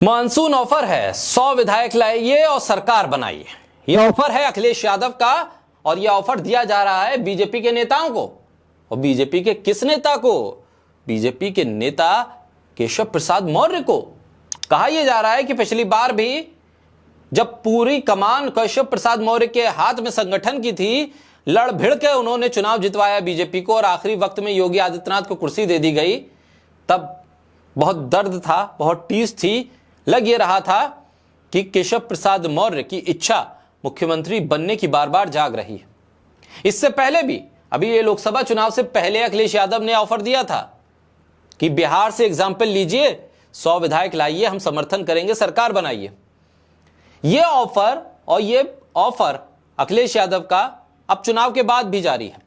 Monsoon offer है, 100 विधायक लाइए और सरकार बनाइए। यह ऑफर है अखिलेश यादव का और यह ऑफर दिया जा रहा है बीजेपी के नेताओं को। और बीजेपी के किस नेता को? बीजेपी के नेता केशव प्रसाद मौर्य को। कहा यह जा रहा है कि पिछली बार भी जब पूरी कमान केशव प्रसाद मौर्य के हाथ में संगठन की थी, लड़ भिड़ के उन्होंने चुनाव जितवाया बीजेपी को और आखिरी वक्त में योगी आदित्यनाथ को कुर्सी दे दी गई, तब बहुत दर्द था, बहुत टीस थी। लग ये रहा था कि केशव प्रसाद मौर्य की इच्छा मुख्यमंत्री बनने की बार बार जाग रही है। इससे पहले भी, अभी ये लोकसभा चुनाव से पहले अखिलेश यादव ने ऑफर दिया था कि बिहार से एग्जाम्पल लीजिए, 100 विधायक लाइए, हम समर्थन करेंगे, सरकार बनाइए। ये ऑफर अखिलेश यादव का अब चुनाव के बाद भी जारी है।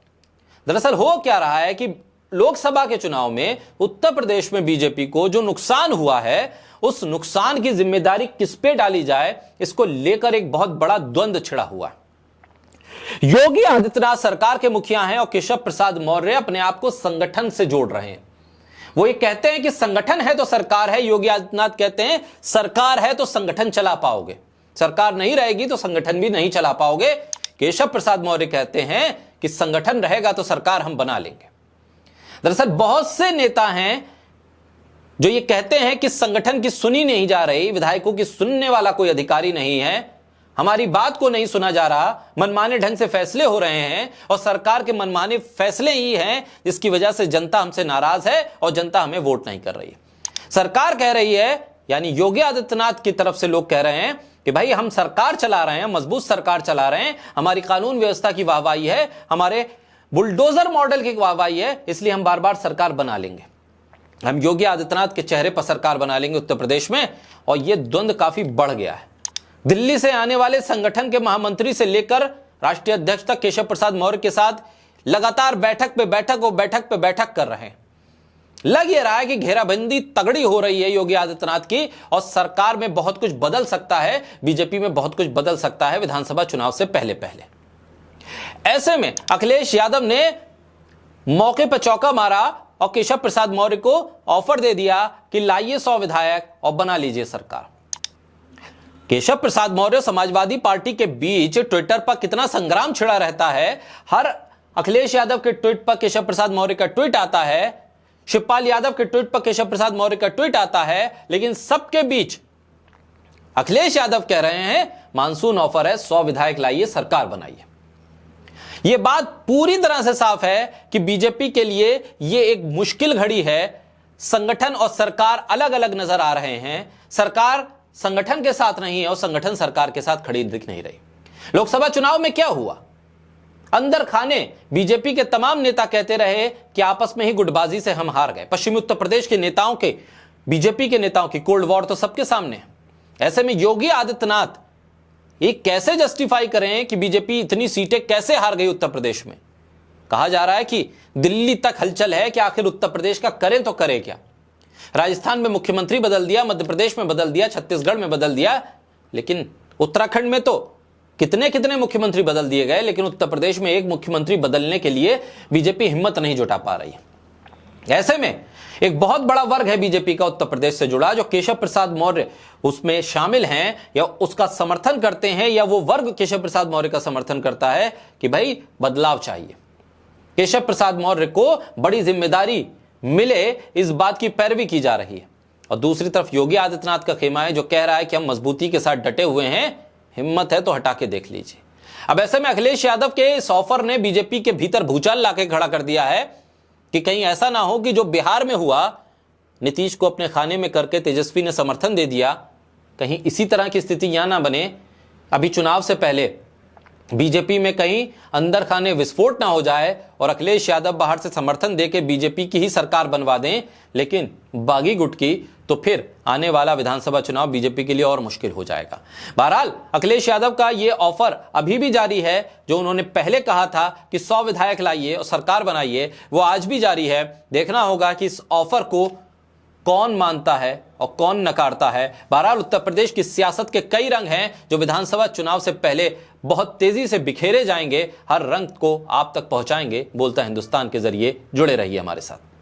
दरअसल हो क्या रहा है कि लोकसभा के चुनाव में उत्तर प्रदेश में बीजेपी को जो नुकसान हुआ है, उस नुकसान की जिम्मेदारी किस पे डाली जाए, इसको लेकर एक बहुत बड़ा द्वंद्व छिड़ा हुआ है। योगी आदित्यनाथ सरकार के मुखिया हैं और केशव प्रसाद मौर्य अपने आप को संगठन से जोड़ रहे हैं। वो ये कहते हैं कि संगठन है तो सरकार है, योगी आदित्यनाथ कहते हैं सरकार है तो संगठन चला पाओगे, सरकार नहीं रहेगी तो संगठन भी नहीं चला पाओगे। केशव प्रसाद मौर्य कहते हैं कि संगठन रहेगा तो सरकार हम बना लेंगे। दरअसल बहुत से नेता हैं जो ये कहते हैं कि संगठन की सुनी नहीं जा रही, विधायकों की सुनने वाला कोई अधिकारी नहीं है, हमारी बात को नहीं सुना जा रहा, मनमाने ढंग से फैसले हो रहे हैं और सरकार के मनमाने फैसले ही हैं जिसकी वजह से जनता हमसे नाराज है और जनता हमें वोट नहीं कर रही है। सरकार कह रही है, यानी योगी आदित्यनाथ की तरफ से लोग कह रहे हैं कि भाई हम सरकार चला रहे हैं, मजबूत सरकार चला रहे हैं, हमारी कानून व्यवस्था की वाहवाही है, हमारे बुलडोजर मॉडल की वाहवाही है, इसलिए हम बार बार सरकार बना लेंगे, हम योगी आदित्यनाथ के चेहरे पर सरकार बना लेंगे उत्तर प्रदेश में। और यह द्वंद्व काफी बढ़ गया है। दिल्ली से आने वाले संगठन के महामंत्री से लेकर राष्ट्रीय अध्यक्ष तक केशव प्रसाद मौर्य के साथ लगातार बैठक पे बैठक कर रहे हैं। लग ये रहा है कि घेराबंदी तगड़ी हो रही है योगी आदित्यनाथ की और सरकार में बहुत कुछ बदल सकता है, बीजेपी में बहुत कुछ बदल सकता है विधानसभा चुनाव से पहले पहले। ऐसे में अखिलेश यादव ने मौके पर चौका मारा और केशव प्रसाद मौर्य को ऑफर दे दिया कि लाइए 100 विधायक और बना लीजिए सरकार। केशव प्रसाद मौर्य समाजवादी पार्टी के बीच ट्विटर पर कितना संग्राम छिड़ा रहता है। हर अखिलेश यादव के ट्वीट पर केशव प्रसाद मौर्य का ट्वीट आता है, शिवपाल यादव के ट्वीट पर केशव प्रसाद मौर्य का ट्वीट आता है, लेकिन सबके बीच अखिलेश यादव कह रहे हैं मानसून ऑफर है, 100 विधायक लाइए, सरकार बनाइए। यह बात पूरी तरह से साफ है कि बीजेपी के लिए यह एक मुश्किल घड़ी है। संगठन और सरकार अलग अलग नजर आ रहे हैं, सरकार संगठन के साथ नहीं है और संगठन सरकार के साथ खड़ी दिख नहीं रही। लोकसभा चुनाव में क्या हुआ? अंदर खाने बीजेपी के तमाम नेता कहते रहे कि आपस में ही गुटबाजी से हम हार गए। पश्चिमी उत्तर प्रदेश के नेताओं के, बीजेपी के नेताओं की कोल्ड वॉर तो सबके सामने है। ऐसे में योगी आदित्यनाथ ये कैसे जस्टिफाई करें कि बीजेपी इतनी सीटें कैसे हार गई उत्तर प्रदेश में? कहा जा रहा है कि दिल्ली तक हलचल है कि आखिर उत्तर प्रदेश का करें तो करें क्या। राजस्थान में मुख्यमंत्री बदल दिया, मध्य प्रदेश में बदल दिया, छत्तीसगढ़ में बदल दिया, लेकिन उत्तराखंड में तो कितने कितने मुख्यमंत्री बदल दिए गए, लेकिन उत्तर प्रदेश में एक मुख्यमंत्री बदलने के लिए बीजेपी हिम्मत नहीं जुटा पा रही है। ऐसे में एक बहुत बड़ा वर्ग है बीजेपी का उत्तर प्रदेश से जुड़ा, जो केशव प्रसाद मौर्य उसमें शामिल हैं या उसका समर्थन करते हैं, या वो वर्ग केशव प्रसाद मौर्य का समर्थन करता है कि भाई बदलाव चाहिए, केशव प्रसाद मौर्य को बड़ी जिम्मेदारी मिले, इस बात की पैरवी की जा रही है। और दूसरी तरफ योगी आदित्यनाथ का खेमा है जो कह रहा है कि हम मजबूती के साथ डटे हुए हैं, हिम्मत है तो हटा के देख लीजिए। अब ऐसे में अखिलेश यादव के इस ऑफर ने बीजेपी के भीतर भूचाल लाके खड़ा कर दिया है कि कहीं ऐसा ना हो कि जो बिहार में हुआ, नीतीश को अपने खाने में करके तेजस्वी ने समर्थन दे दिया, कहीं इसी तरह की स्थिति यहां ना बने। अभी चुनाव से पहले बीजेपी में कहीं अंदर खाने विस्फोट ना हो जाए और अखिलेश यादव बाहर से समर्थन देके बीजेपी की ही सरकार बनवा दें, लेकिन बागी गुट की, तो फिर आने वाला विधानसभा चुनाव बीजेपी के लिए और मुश्किल हो जाएगा। बहरहाल अखिलेश यादव का यह ऑफर अभी भी जारी है। जो उन्होंने पहले कहा था कि 100 विधायक लाइए और सरकार बनाइए, वो आज भी जारी है। देखना होगा कि इस ऑफर को कौन मानता है और कौन नकारता है। बहरहाल उत्तर प्रदेश की सियासत के कई रंग हैं जो विधानसभा चुनाव से पहले बहुत तेजी से बिखेरे जाएंगे, हर रंग को आप तक पहुंचाएंगे। बोलता हिंदुस्तान के जरिए जुड़े रहिए हमारे साथ।